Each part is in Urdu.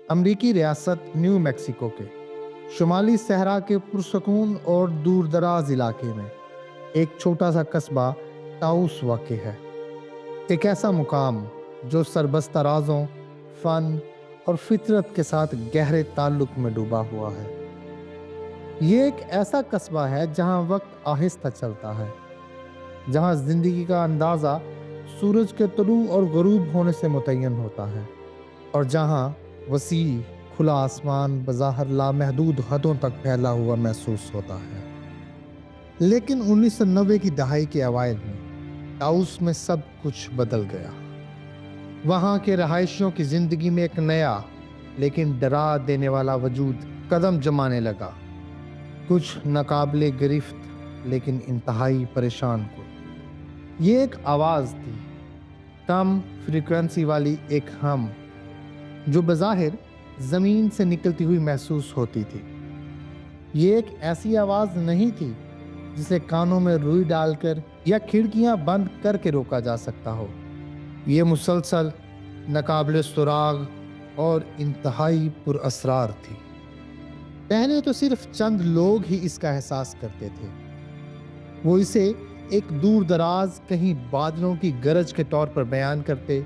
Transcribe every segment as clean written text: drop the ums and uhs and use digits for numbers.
امریکی ریاست نیو میکسیکو کے شمالی صحرا کے پرسکون اور دور دراز علاقے میں ایک چھوٹا سا قصبہ تاؤس واقع ہے۔ ایک ایسا مقام جو سربستہ رازوں، فن اور فطرت کے ساتھ گہرے تعلق میں ڈوبا ہوا ہے۔ یہ ایک ایسا قصبہ ہے جہاں وقت آہستہ چلتا ہے، جہاں زندگی کا اندازہ سورج کے طلوع اور غروب ہونے سے متعین ہوتا ہے، اور جہاں وسیع کھلا آسمان بظاہر لامحدود حدوں تک پھیلا ہوا محسوس ہوتا ہے۔ لیکن 1990 کی دہائی کے اوائل میں تاؤس میں سب کچھ بدل گیا۔ وہاں کے رہائشیوں کی زندگی میں ایک نیا لیکن ڈرا دینے والا وجود قدم جمانے لگا، کچھ ناقابل گرفت لیکن انتہائی پریشان کن۔ یہ ایک آواز تھی، کم فریکوینسی والی ایک ہم، جو بظاہر زمین سے نکلتی ہوئی محسوس ہوتی تھی۔ یہ ایک ایسی آواز نہیں تھی جسے کانوں میں روئی ڈال کر یا کھڑکیاں بند کر کے روکا جا سکتا ہو۔ یہ مسلسل، ناقابل سراغ اور انتہائی پر اسرار تھی۔ پہلے تو صرف چند لوگ ہی اس کا احساس کرتے تھے۔ وہ اسے ایک دور دراز کہیں بادلوں کی گرج کے طور پر بیان کرتے،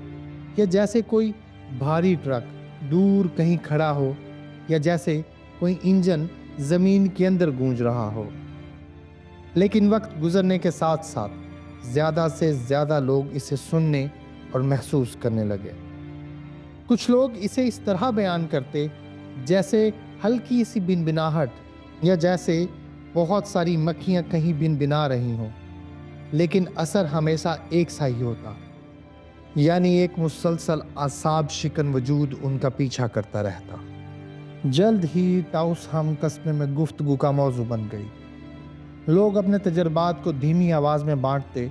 یا جیسے کوئی بھاری ٹرک دور کہیں کھڑا ہو، یا جیسے کوئی انجن زمین کے اندر گونج رہا ہو۔ لیکن وقت گزرنے کے ساتھ ساتھ زیادہ سے زیادہ لوگ اسے سننے اور محسوس کرنے لگے۔ کچھ لوگ اسے اس طرح بیان کرتے جیسے ہلکی سی بنبناہٹ، یا جیسے بہت ساری مکھیاں کہیں بنبنا رہی ہوں، لیکن اثر ہمیشہ ایک سا ہی ہوتا، یعنی ایک مسلسل اعصاب شکن وجود ان کا پیچھا کرتا رہتا۔ جلد ہی تاؤس ہم قصبے میں گفتگو کا موضوع بن گئی۔ لوگ اپنے تجربات کو دھیمی آواز میں بانٹتے،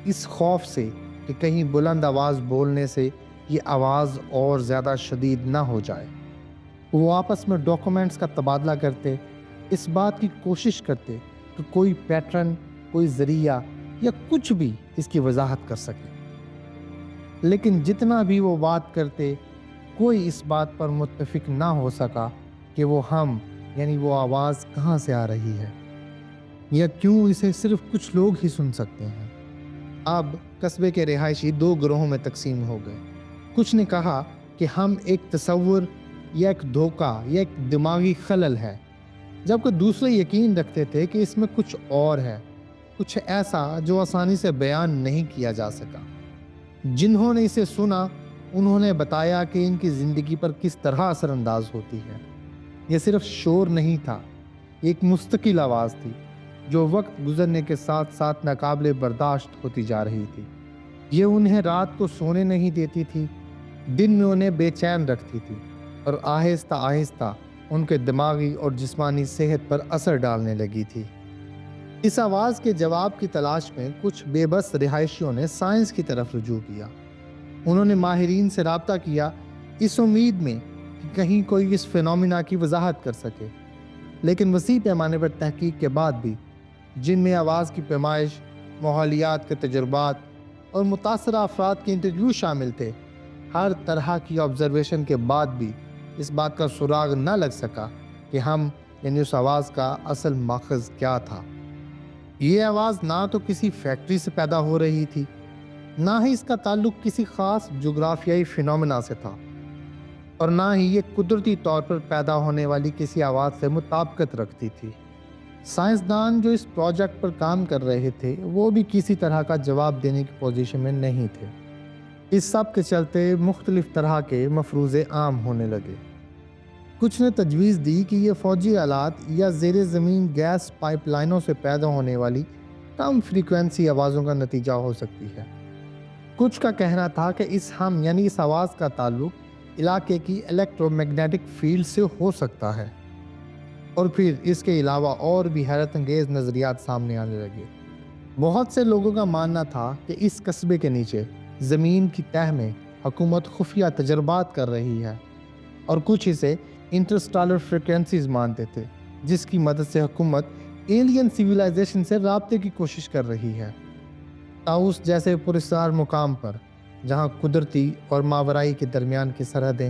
اس خوف سے کہ کہیں بلند آواز بولنے سے یہ آواز اور زیادہ شدید نہ ہو جائے۔ وہ آپس میں ڈاکومنٹس کا تبادلہ کرتے، اس بات کی کوشش کرتے کہ کوئی پیٹرن، کوئی ذریعہ یا کچھ بھی اس کی وضاحت کر سکے۔ لیکن جتنا بھی وہ بات کرتے، کوئی اس بات پر متفق نہ ہو سکا کہ وہ ہم، یعنی وہ آواز کہاں سے آ رہی ہے، یا کیوں اسے صرف کچھ لوگ ہی سن سکتے ہیں۔ اب قصبے کے رہائشی دو گروہوں میں تقسیم ہو گئے۔ کچھ نے کہا کہ ہم ایک تصور یا ایک دھوکہ یا ایک دماغی خلل ہے، جبکہ دوسرے یقین رکھتے تھے کہ اس میں کچھ اور ہے، کچھ ایسا جو آسانی سے بیان نہیں کیا جا سکا۔ جنہوں نے اسے سنا، انہوں نے بتایا کہ ان کی زندگی پر کس طرح اثر انداز ہوتی ہے۔ یہ صرف شور نہیں تھا، ایک مستقل آواز تھی جو وقت گزرنے کے ساتھ ساتھ ناقابل برداشت ہوتی جا رہی تھی۔ یہ انہیں رات کو سونے نہیں دیتی تھی، دن میں انہیں بے چین رکھتی تھی، اور آہستہ آہستہ ان کے دماغی اور جسمانی صحت پر اثر ڈالنے لگی تھی۔ اس آواز کے جواب کی تلاش میں کچھ بے بس رہائشیوں نے سائنس کی طرف رجوع کیا۔ انہوں نے ماہرین سے رابطہ کیا، اس امید میں کہ کہیں کوئی اس فینومینا کی وضاحت کر سکے۔ لیکن وسیع پیمانے پر تحقیق کے بعد بھی، جن میں آواز کی پیمائش، ماحولیات کے تجربات اور متاثرہ افراد کے انٹرویو شامل تھے، ہر طرح کی آبزرویشن کے بعد بھی اس بات کا سراغ نہ لگ سکا کہ ہم، یعنی اس آواز کا اصل ماخذ کیا تھا۔ یہ آواز نہ تو کسی فیکٹری سے پیدا ہو رہی تھی، نہ ہی اس کا تعلق کسی خاص جغرافیائی فینومینا سے تھا، اور نہ ہی یہ قدرتی طور پر پیدا ہونے والی کسی آواز سے مطابقت رکھتی تھی۔ سائنسدان جو اس پروجیکٹ پر کام کر رہے تھے، وہ بھی کسی طرح کا جواب دینے کی پوزیشن میں نہیں تھے۔ اس سب کے چلتے مختلف طرح کے مفروضے عام ہونے لگے۔ کچھ نے تجویز دی کہ یہ فوجی آلات یا زیر زمین گیس پائپ لائنوں سے پیدا ہونے والی کم فریکوینسی آوازوں کا نتیجہ ہو سکتی ہے۔ کچھ کا کہنا تھا کہ اس ہم، یعنی اس آواز کا تعلق علاقے کی الیکٹرو میگنیٹک فیلڈ سے ہو سکتا ہے۔ اور پھر اس کے علاوہ اور بھی حیرت انگیز نظریات سامنے آنے لگے۔ بہت سے لوگوں کا ماننا تھا کہ اس قصبے کے نیچے زمین کی تہہ میں حکومت خفیہ تجربات کر رہی ہے، اور کچھ اسے انٹرسٹالر فریکوینسیز مانتے تھے، جس کی مدد سے حکومت ایلین سیویلائزیشن سے رابطے کی کوشش کر رہی ہے۔ تاؤس جیسے پراسرار مقام پر، جہاں قدرتی اور ماورائی کے درمیان کی سرحدیں